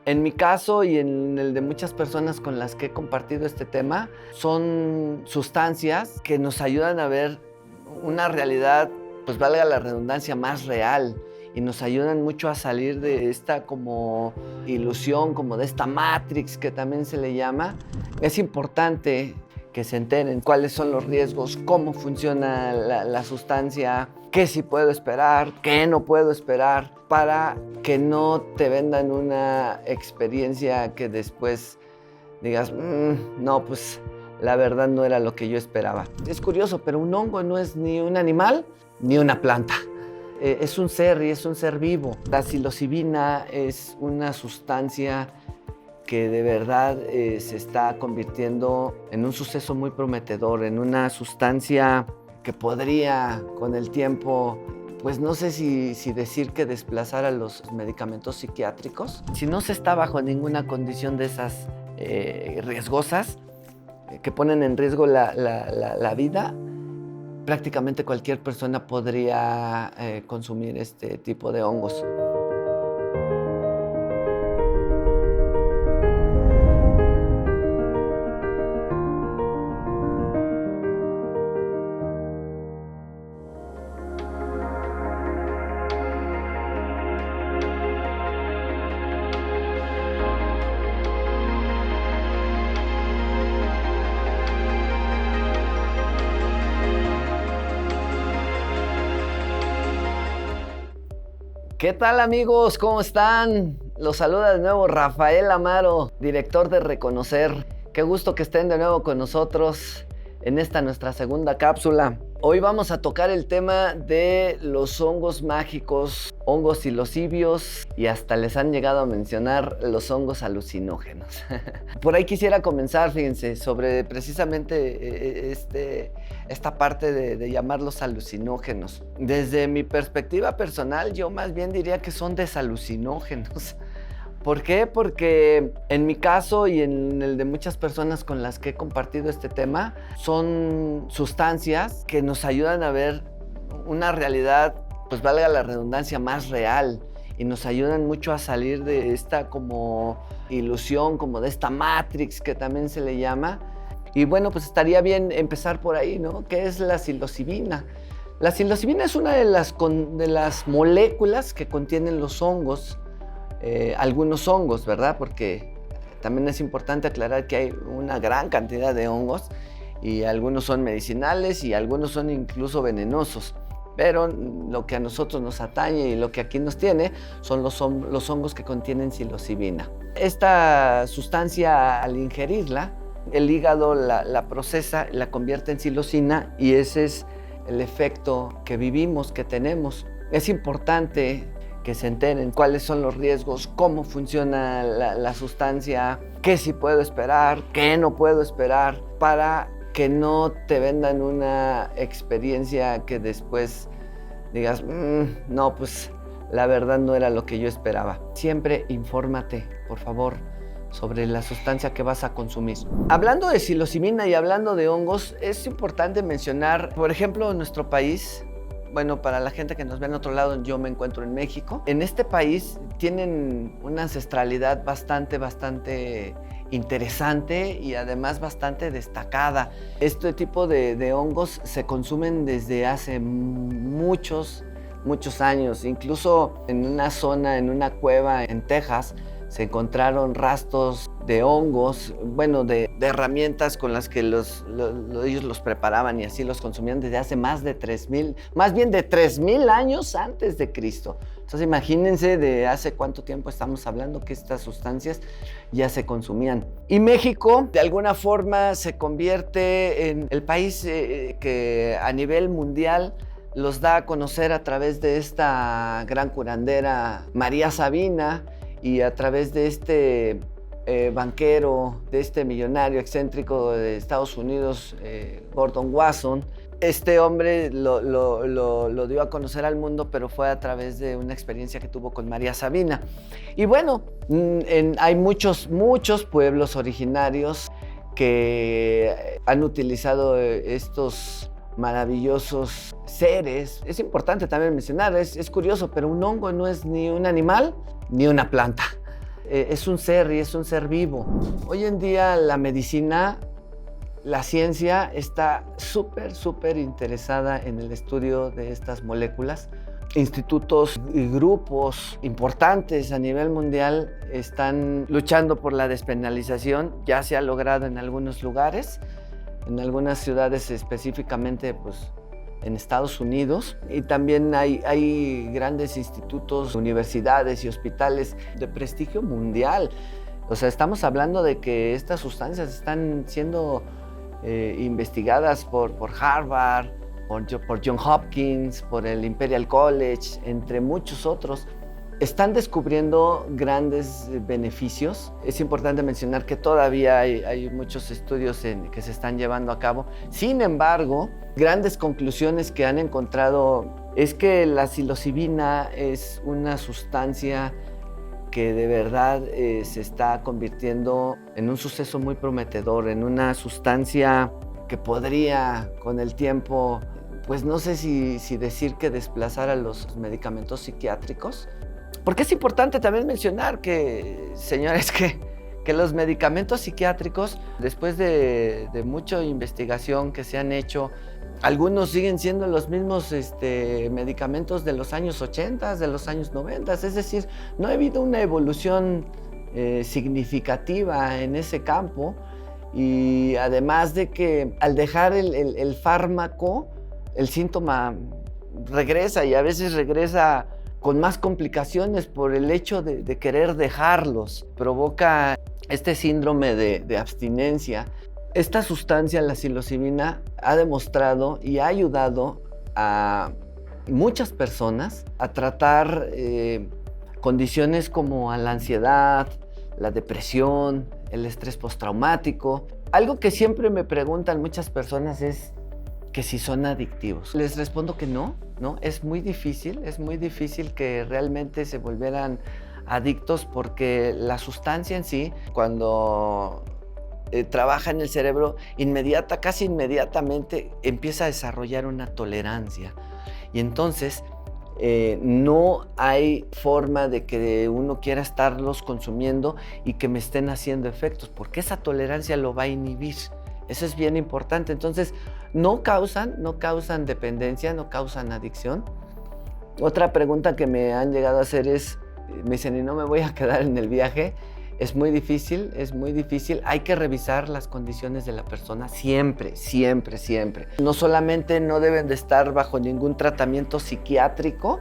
En mi caso y en el de muchas personas con las que he compartido este tema, son sustancias que nos ayudan a ver una realidad, pues valga la redundancia, más real, y nos ayudan mucho a salir de esta como ilusión, como de esta Matrix que también se le llama. Es importante que se enteren cuáles son los riesgos, cómo funciona la sustancia, qué sí puedo esperar, qué no puedo esperar, para que no te vendan una experiencia que después digas, no, pues la verdad no era lo que yo esperaba. Es curioso, pero un hongo no es ni un animal ni una planta. Es un ser y es un ser vivo. La psilocibina es una sustancia que de verdad se está convirtiendo en un suceso muy prometedor, en una sustancia que podría con el tiempo, pues no sé si decir que desplazar a los medicamentos psiquiátricos. Si no se está bajo ninguna condición de esas riesgosas, que ponen en riesgo la vida, prácticamente cualquier persona podría consumir este tipo de hongos. ¿Qué tal, amigos? ¿Cómo están? Los saluda de nuevo Rafael Amaro, director de Reconocer. Qué gusto que estén de nuevo con nosotros en esta nuestra segunda cápsula. Hoy vamos a tocar el tema de los hongos mágicos, hongos psilocibios, y hasta les han llegado a mencionar los hongos alucinógenos. Por ahí quisiera comenzar, fíjense, sobre precisamente esta parte de llamarlos alucinógenos. Desde mi perspectiva personal, yo más bien diría que son desalucinógenos. ¿Por qué? Porque en mi caso y en el de muchas personas con las que he compartido este tema, son sustancias que nos ayudan a ver una realidad, pues valga la redundancia, más real, y nos ayudan mucho a salir de esta como ilusión, como de esta Matrix que también se le llama. Y bueno, pues estaría bien empezar por ahí, ¿no? ¿Qué es la psilocibina? La psilocibina es una de las moléculas que contienen los hongos. Algunos hongos, ¿verdad? Porque también es importante aclarar que hay una gran cantidad de hongos y algunos son medicinales y algunos son incluso venenosos. Pero lo que a nosotros nos atañe y lo que aquí nos tiene son los hongos que contienen psilocibina. Esta sustancia, al ingerirla, el hígado la procesa, la convierte en psilocina, y ese es el efecto que vivimos, que tenemos. Es importante que se enteren cuáles son los riesgos, cómo funciona la sustancia, qué sí puedo esperar, qué no puedo esperar, para que no te vendan una experiencia que después digas, no, pues la verdad no era lo que yo esperaba. Siempre infórmate, por favor, sobre la sustancia que vas a consumir. Hablando de psilocibina y hablando de hongos, es importante mencionar, por ejemplo, en nuestro país. Bueno, para la gente que nos ve en otro lado, yo me encuentro en México. En este país tienen una ancestralidad bastante interesante y además bastante destacada. Este tipo de hongos se consumen desde hace muchos años. Incluso en una zona, en una cueva en Texas, se encontraron rastros de hongos, bueno, de herramientas con las que ellos los preparaban y así los consumían desde hace más de 3,000 años antes de Cristo. Entonces imagínense de hace cuánto tiempo estamos hablando que estas sustancias ya se consumían. Y México de alguna forma se convierte en el país que a nivel mundial los da a conocer a través de esta gran curandera María Sabina, y a través de este banquero, de este millonario excéntrico de Estados Unidos, Gordon Wasson. Este hombre lo dio a conocer al mundo, pero fue a través de una experiencia que tuvo con María Sabina. Y bueno, hay muchos pueblos originarios que han utilizado estos maravillosos seres. Es importante también mencionar, es curioso, pero un hongo no es ni un animal ni una planta. es un ser y es un ser vivo. Hoy en día la medicina, la ciencia está súper interesada en el estudio de estas moléculas. Institutos y grupos importantes a nivel mundial están luchando por la despenalización. Ya se ha logrado en algunos lugares, en algunas ciudades específicamente pues, en Estados Unidos. Y también hay grandes institutos, universidades y hospitales de prestigio mundial. O sea, estamos hablando de que estas sustancias están siendo investigadas por Harvard, por Johns Hopkins, por el Imperial College, entre muchos otros. Están descubriendo grandes beneficios. Es importante mencionar que todavía hay muchos estudios que se están llevando a cabo. Sin embargo, grandes conclusiones que han encontrado es que la psilocibina es una sustancia que de verdad se está convirtiendo en un suceso muy prometedor, en una sustancia que podría con el tiempo, pues no sé si decir que desplazar a los medicamentos psiquiátricos. Porque es importante también mencionar que, señores, que los medicamentos psiquiátricos, después de mucha investigación que se han hecho, algunos siguen siendo los mismos medicamentos de los años 80, de los años 90. Es decir, no ha habido una evolución significativa en ese campo. Y además de que al dejar el fármaco, el síntoma regresa y a veces regresa con más complicaciones por el hecho de querer dejarlos. Provoca este síndrome de abstinencia. Esta sustancia, la psilocibina, ha demostrado y ha ayudado a muchas personas a tratar condiciones como la ansiedad, la depresión, el estrés postraumático. Algo que siempre me preguntan muchas personas es que si son adictivos. Les respondo que no, es muy difícil que realmente se volvieran adictos porque la sustancia en sí, cuando trabaja en el cerebro, casi inmediatamente empieza a desarrollar una tolerancia. Y entonces no hay forma de que uno quiera estarlos consumiendo y que me estén haciendo efectos, porque esa tolerancia lo va a inhibir. Eso es bien importante. Entonces, no causan dependencia, no causan adicción. Otra pregunta que me han llegado a hacer es, me dicen, ¿y no me voy a quedar en el viaje? Es muy difícil. Hay que revisar las condiciones de la persona siempre. No solamente no deben de estar bajo ningún tratamiento psiquiátrico,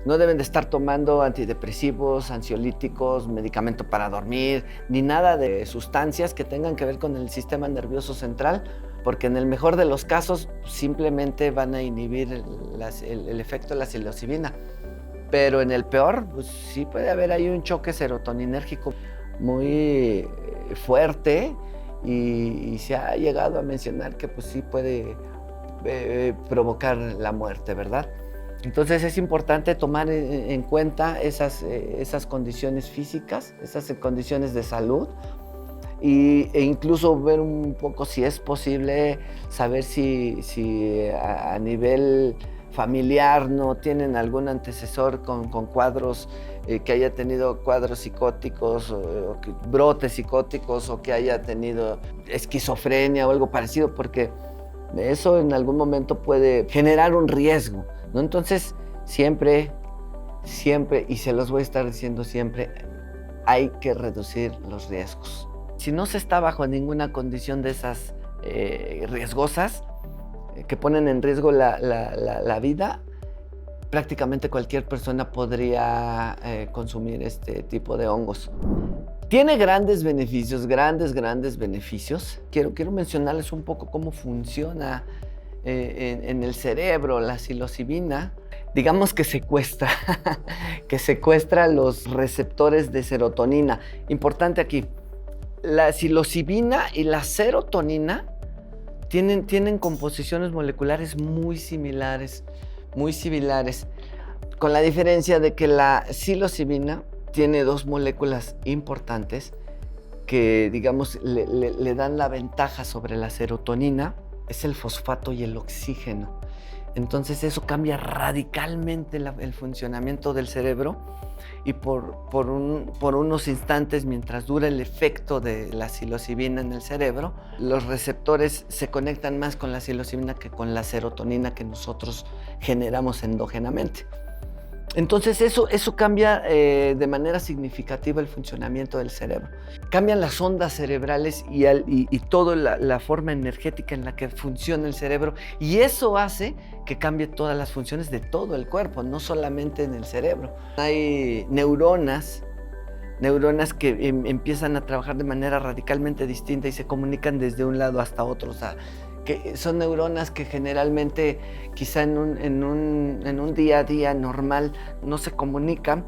no deben de estar tomando antidepresivos, ansiolíticos, medicamento para dormir, ni nada de sustancias que tengan que ver con el sistema nervioso central, porque en el mejor de los casos simplemente van a inhibir el efecto de la psilocibina. Pero en el peor, pues sí puede haber ahí un choque serotoninérgico muy fuerte y se ha llegado a mencionar que pues sí puede provocar la muerte, ¿verdad? Entonces es importante tomar en cuenta esas condiciones físicas, esas condiciones de salud e incluso ver un poco si es posible saber si a nivel familiar no tienen algún antecesor con cuadros, que haya tenido cuadros psicóticos, brotes psicóticos o que haya tenido esquizofrenia o algo parecido, porque eso en algún momento puede generar un riesgo, ¿no? Entonces, siempre, y se los voy a estar diciendo siempre, hay que reducir los riesgos. Si no se está bajo ninguna condición de esas riesgosas, que ponen en riesgo la vida, prácticamente cualquier persona podría consumir este tipo de hongos. Tiene grandes beneficios, grandes beneficios. Quiero mencionarles un poco cómo funciona en el cerebro la psilocibina. Digamos que secuestra los receptores de serotonina. Importante aquí, la psilocibina y la serotonina tienen composiciones moleculares muy similares, con la diferencia de que la psilocibina tiene dos moléculas importantes que, digamos, le dan la ventaja sobre la serotonina, es el fosfato y el oxígeno. Entonces eso cambia radicalmente el funcionamiento del cerebro y por unos instantes, mientras dura el efecto de la psilocibina en el cerebro, los receptores se conectan más con la psilocibina que con la serotonina que nosotros generamos endógenamente. Entonces eso cambia de manera significativa el funcionamiento del cerebro. Cambian las ondas cerebrales y toda la forma energética en la que funciona el cerebro, y eso hace que cambie todas las funciones de todo el cuerpo, no solamente en el cerebro. Hay neuronas que empiezan a trabajar de manera radicalmente distinta y se comunican desde un lado hasta otro. O sea, que son neuronas que generalmente quizá en un día a día normal no se comunican,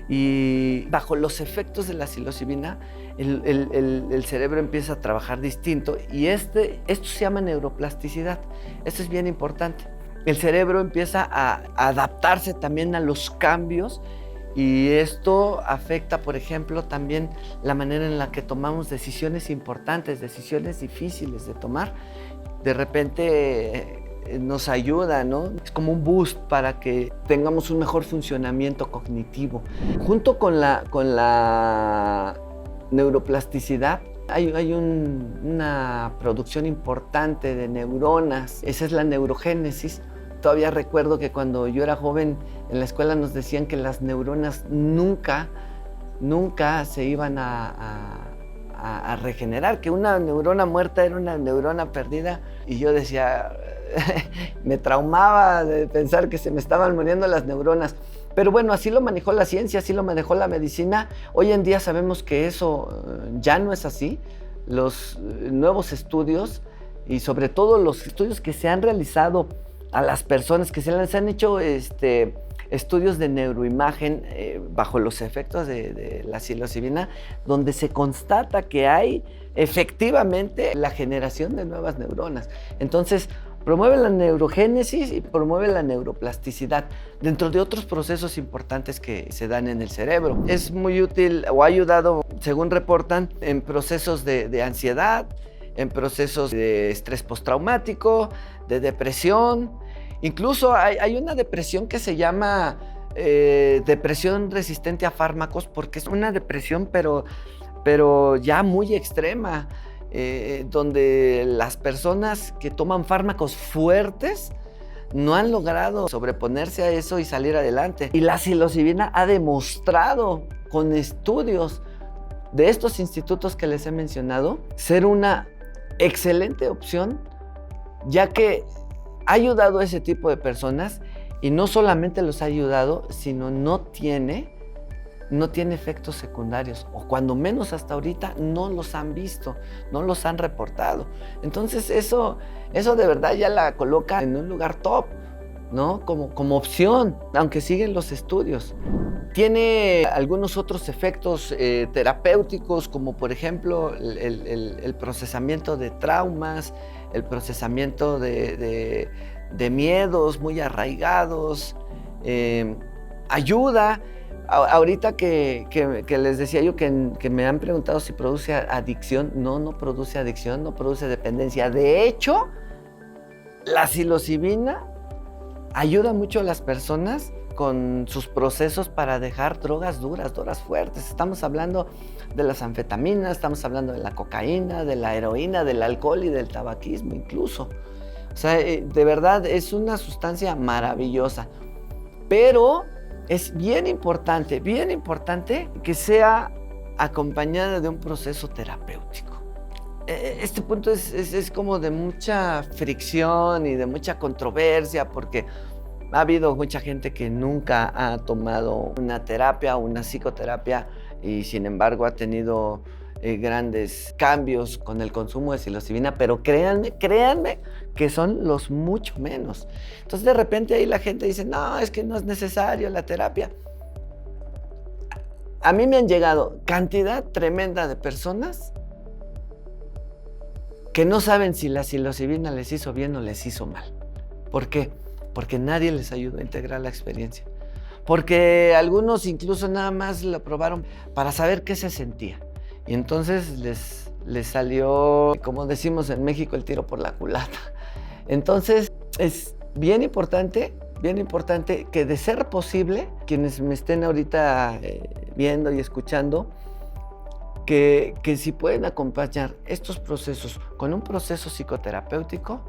y bajo los efectos de la psilocibina el cerebro empieza a trabajar distinto, y esto se llama neuroplasticidad. Esto es bien importante. El cerebro empieza a adaptarse también a los cambios, y esto afecta, por ejemplo, también la manera en la que tomamos decisiones importantes, decisiones difíciles de tomar. De repente nos ayuda, ¿no? Es como un boost para que tengamos un mejor funcionamiento cognitivo. Junto con la neuroplasticidad, hay una producción importante de neuronas. Esa es la neurogénesis. Todavía recuerdo que cuando yo era joven en la escuela nos decían que las neuronas nunca se iban a regenerar, que una neurona muerta era una neurona perdida, y yo decía, me traumaba de pensar que se me estaban muriendo las neuronas. Pero bueno, así lo manejó la ciencia, así lo manejó la medicina. Hoy en día sabemos que eso ya no es así. Los nuevos estudios, y sobre todo los estudios que se han realizado a las personas, que se han hecho estudios de neuroimagen bajo los efectos de la psilocibina, donde se constata que hay efectivamente la generación de nuevas neuronas. Entonces, promueve la neurogénesis y promueve la neuroplasticidad, dentro de otros procesos importantes que se dan en el cerebro. Es muy útil, o ha ayudado, según reportan, en procesos de ansiedad, en procesos de estrés postraumático, de depresión. Incluso hay una depresión que se llama depresión resistente a fármacos, porque es una depresión pero ya muy extrema, donde las personas que toman fármacos fuertes no han logrado sobreponerse a eso y salir adelante. Y la psilocibina ha demostrado con estudios de estos institutos que les he mencionado ser una excelente opción, ya que ha ayudado a ese tipo de personas, y no solamente los ha ayudado, sino no tiene efectos secundarios, o cuando menos hasta ahorita no los han visto, no los han reportado. Entonces eso de verdad ya la coloca en un lugar top, ¿no? Como opción, aunque siguen los estudios. Tiene algunos otros efectos terapéuticos, como por ejemplo el procesamiento de traumas, el procesamiento de miedos muy arraigados. Ayuda. Ahorita que les decía yo que me han preguntado si produce adicción. No produce adicción, no produce dependencia. De hecho, la psilocibina ayuda mucho a las personas con sus procesos para dejar drogas duras, drogas fuertes. Estamos hablando de las anfetaminas, estamos hablando de la cocaína, de la heroína, del alcohol y del tabaquismo incluso. O sea, de verdad es una sustancia maravillosa. Pero es bien importante que sea acompañada de un proceso terapéutico. Este punto es como de mucha fricción y de mucha controversia, porque ha habido mucha gente que nunca ha tomado una terapia o una psicoterapia, y sin embargo ha tenido grandes cambios con el consumo de psilocibina, pero créanme que son los mucho menos. Entonces de repente ahí la gente dice, no, es que no es necesario la terapia. A mí me han llegado cantidad tremenda de personas que no saben si la psilocibina les hizo bien o les hizo mal. ¿Por qué? Porque nadie les ayudó a integrar la experiencia. Porque algunos incluso nada más lo probaron para saber qué se sentía. Y entonces les salió, como decimos en México, el tiro por la culata. Entonces es bien importante que de ser posible, quienes me estén ahorita viendo y escuchando, que si pueden acompañar estos procesos con un proceso psicoterapéutico,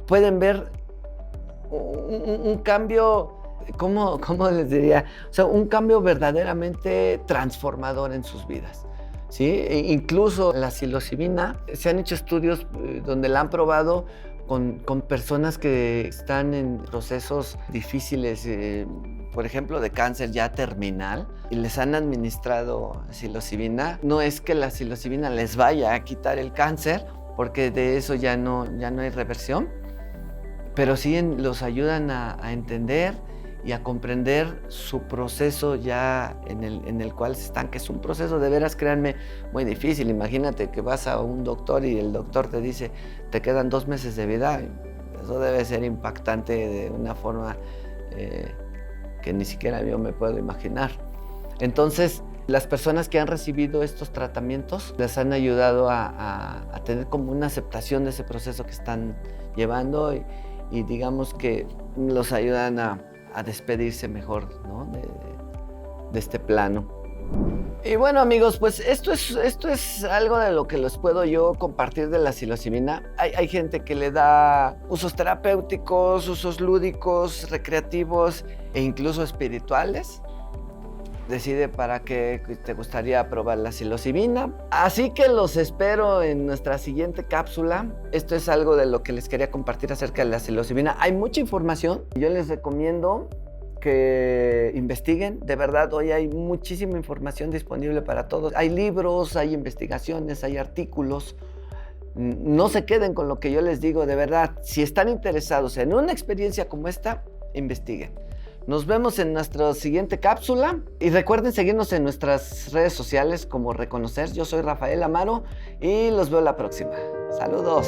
pueden ver un cambio, ¿cómo les diría? O sea, un cambio verdaderamente transformador en sus vidas, ¿sí? Incluso la psilocibina, se han hecho estudios donde la han probado con personas que están en procesos difíciles, por ejemplo, de cáncer ya terminal, y les han administrado psilocibina. No es que la psilocibina les vaya a quitar el cáncer, porque de eso ya no hay reversión, pero sí los ayudan a entender y a comprender su proceso ya en el cual se están, que es un proceso de veras, créanme, muy difícil. Imagínate que vas a un doctor y el doctor te dice, te quedan 2 meses de vida. Eso debe ser impactante de una forma que ni siquiera yo me puedo imaginar. Entonces, las personas que han recibido estos tratamientos les han ayudado a tener como una aceptación de ese proceso que están llevando y digamos que los ayudan a despedirse mejor, ¿no? de este plano. Y bueno, amigos, pues esto es algo de lo que les puedo yo compartir de la psilocibina. Hay gente que le da usos terapéuticos, usos lúdicos, recreativos e incluso espirituales. Decide para qué te gustaría probar la psilocibina. Así que los espero en nuestra siguiente cápsula. Esto es algo de lo que les quería compartir acerca de la psilocibina. Hay mucha información. Yo les recomiendo que investiguen. De verdad, hoy hay muchísima información disponible para todos. Hay libros, hay investigaciones, hay artículos. No se queden con lo que yo les digo. De verdad, si están interesados en una experiencia como esta, investiguen. Nos vemos en nuestra siguiente cápsula y recuerden seguirnos en nuestras redes sociales como Reconocer. Yo soy Rafael Amaro y los veo la próxima. Saludos.